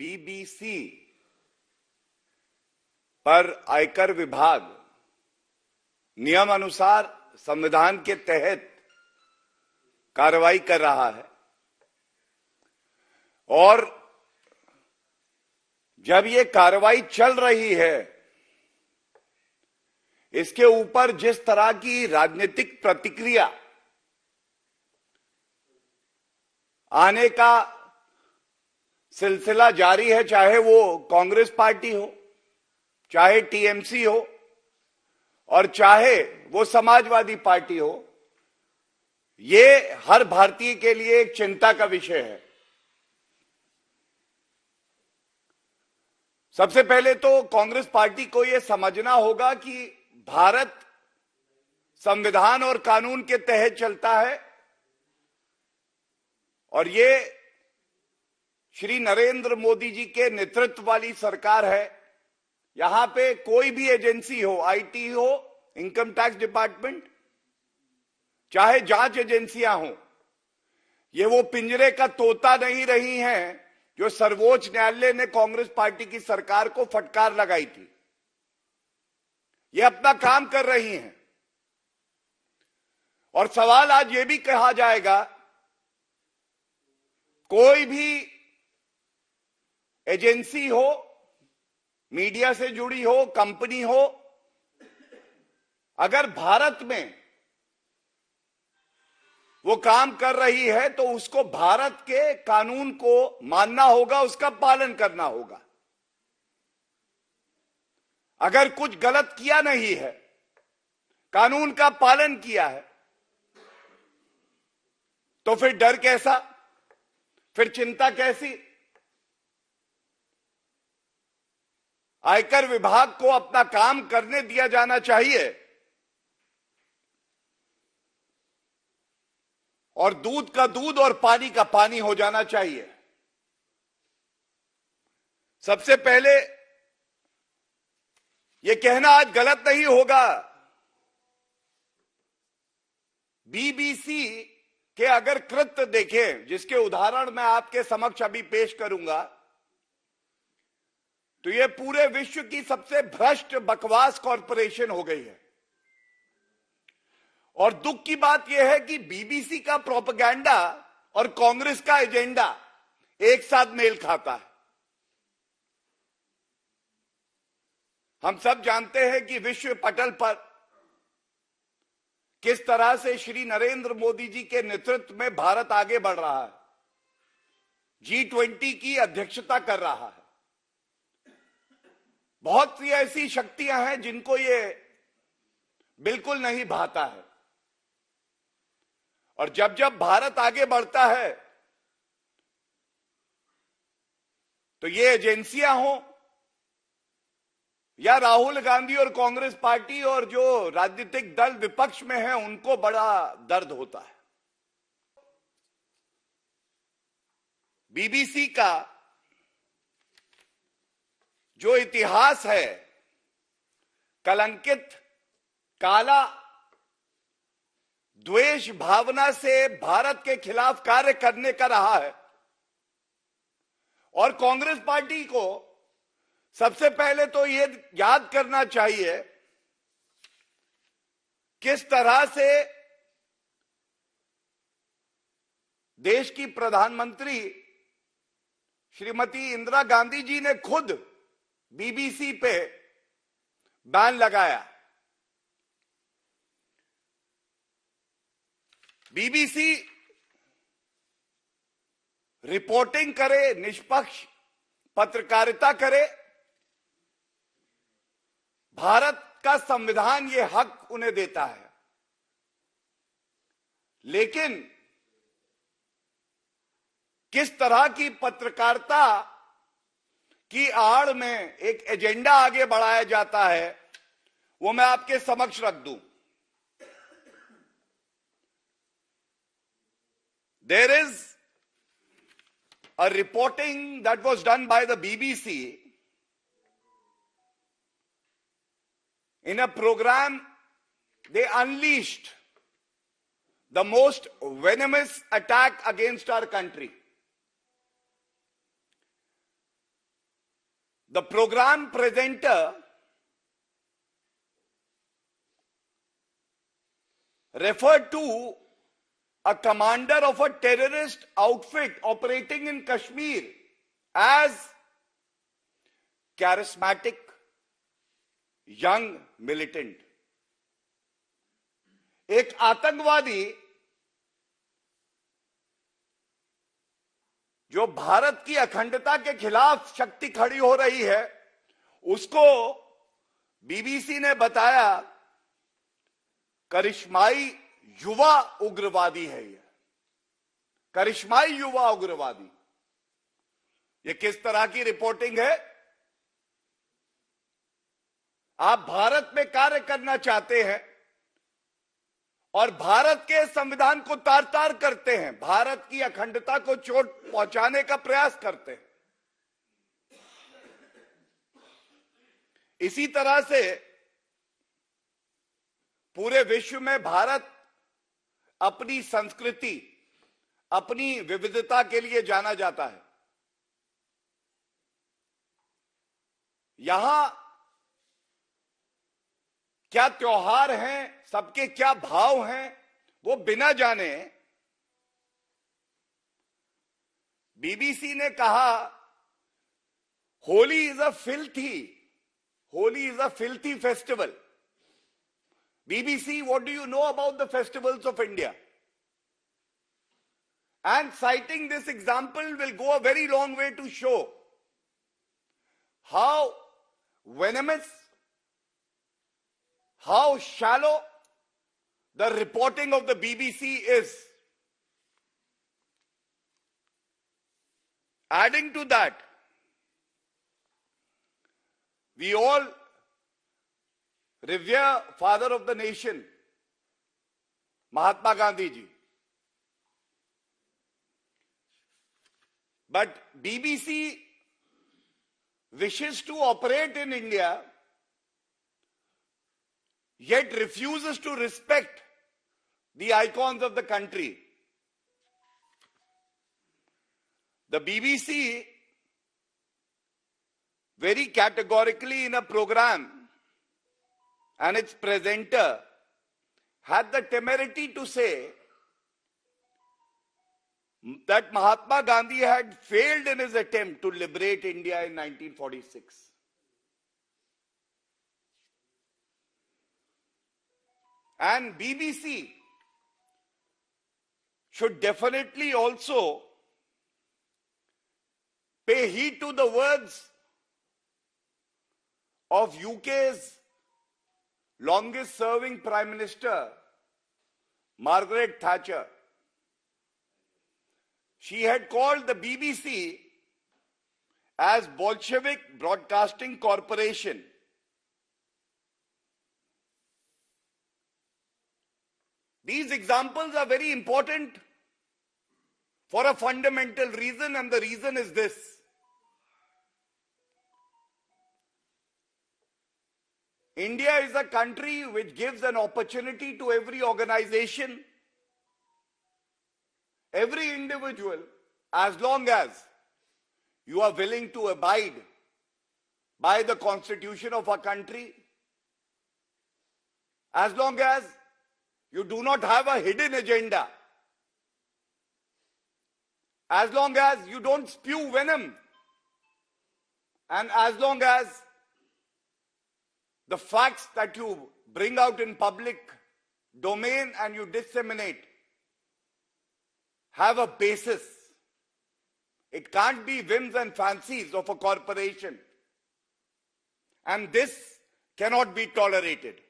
BBC पर आयकर विभाग नियम अनुसार संविधान के तहत कार्रवाई कर रहा है और जब ये कार्रवाई चल रही है, इसके ऊपर जिस तरह की राजनीतिक प्रतिक्रिया आने का सिलसिला जारी है, चाहे वो कांग्रेस पार्टी हो, चाहे टीएमसी हो और चाहे वो समाजवादी पार्टी हो, ये हर भारतीय के लिए एक चिंता का विषय है। सबसे पहले तो कांग्रेस पार्टी को यह समझना होगा कि भारत संविधान और कानून के तहत चलता है और ये श्री नरेंद्र मोदी जी के नेतृत्व वाली सरकार है। यहां पे कोई भी एजेंसी हो, आईटी हो, इनकम टैक्स डिपार्टमेंट, चाहे जांच एजेंसियां हो, ये वो पिंजरे का तोता नहीं रही हैं जो सर्वोच्च न्यायालय ने कांग्रेस पार्टी की सरकार को फटकार लगाई थी। ये अपना काम कर रही हैं और सवाल आज ये भी कहा जाएगा, कोई भी एजेंसी हो, मीडिया से जुड़ी हो, कंपनी हो, अगर भारत में वो काम कर रही है तो उसको भारत के कानून को मानना होगा, उसका पालन करना होगा। अगर कुछ गलत किया नहीं है, कानून का पालन किया है, तो फिर डर कैसा, फिर चिंता कैसी? आयकर विभाग को अपना काम करने दिया जाना चाहिए और दूध का दूध और पानी का पानी हो जाना चाहिए। सबसे पहले यह कहना आज गलत नहीं होगा, बीबीसी के अगर कृत्य देखें, जिसके उदाहरण मैं आपके समक्ष अभी पेश करूंगा, तो यह पूरे विश्व की सबसे भ्रष्ट बकवास कॉरपोरेशन हो गई है। और दुख की बात यह है कि बीबीसी का प्रोपेगेंडा और कांग्रेस का एजेंडा एक साथ मेल खाता है। हम सब जानते हैं कि विश्व पटल पर किस तरह से श्री नरेंद्र मोदी जी के नेतृत्व में भारत आगे बढ़ रहा है, G20 की अध्यक्षता कर रहा है। बहुत सी ऐसी शक्तियां हैं जिनको ये बिल्कुल नहीं भाता है और जब जब भारत आगे बढ़ता है तो ये एजेंसियां हों या राहुल गांधी और कांग्रेस पार्टी और जो राजनीतिक दल विपक्ष में है, उनको बड़ा दर्द होता है। बीबीसी का जो इतिहास है, कलंकित, काला, द्वेष भावना से भारत के खिलाफ कार्य करने का रहा है और कांग्रेस पार्टी को सबसे पहले तो ये याद करना चाहिए किस तरह से देश की प्रधानमंत्री श्रीमती इंदिरा गांधी जी ने खुद बीबीसी पे बैन लगाया। बीबीसी रिपोर्टिंग करे, निष्पक्ष पत्रकारिता करे, भारत का संविधान ये हक उन्हें देता है, लेकिन किस तरह की पत्रकारिता की आड़ में एक एजेंडा आगे बढ़ाया जाता है, वो मैं आपके समक्ष रख दूं। There is a reporting that was done by the BBC in a program. They unleashed the most venomous attack against our country. The program presenter referred to a commander of a terrorist outfit operating in Kashmir as charismatic young militant. एक आतंकवादी जो भारत की अखंडता के खिलाफ शक्ति खड़ी हो रही है, उसको बीबीसी ने बताया करिश्माई युवा उग्रवादी है। ये करिश्माई युवा उग्रवादी, ये किस तरह की रिपोर्टिंग है? आप भारत में कार्य करना चाहते हैं और भारत के संविधान को तार तार करते हैं, भारत की अखंडता को चोट पहुंचाने का प्रयास करते हैं। इसी तरह से पूरे विश्व में भारत अपनी संस्कृति, अपनी विविधता के लिए जाना जाता है। यहां क्या त्योहार हैं, सबके क्या भाव हैं, वो बिना जाने बीबीसी ने कहा Holi is a filthy festival. BBC, what do you know about the festivals of India? And citing this example will go a very long way to show how venomous, how shallow the reporting of the BBC is. Adding to that, we all revere father of the nation, Mahatma Gandhi ji. But BBC wishes to operate in India, yet refuses to respect the icons of the country. The BBC very categorically in a program, and its presenter had the temerity to say that Mahatma Gandhi had failed in his attempt to liberate India in 1946. And BBC should definitely also pay heed to the words of UK's longest serving Prime Minister, Margaret Thatcher. She had called the BBC as Bolshevik Broadcasting Corporation. These examples are very important for a fundamental reason, and the reason is this. India is a country which gives an opportunity to every organization, every individual, as long as you are willing to abide by the constitution of our country, as long as you do not have a hidden agenda, as long as you don't spew venom, and as long as the facts that you bring out in public domain and you disseminate have a basis. It can't be whims and fancies of a corporation. And this cannot be tolerated.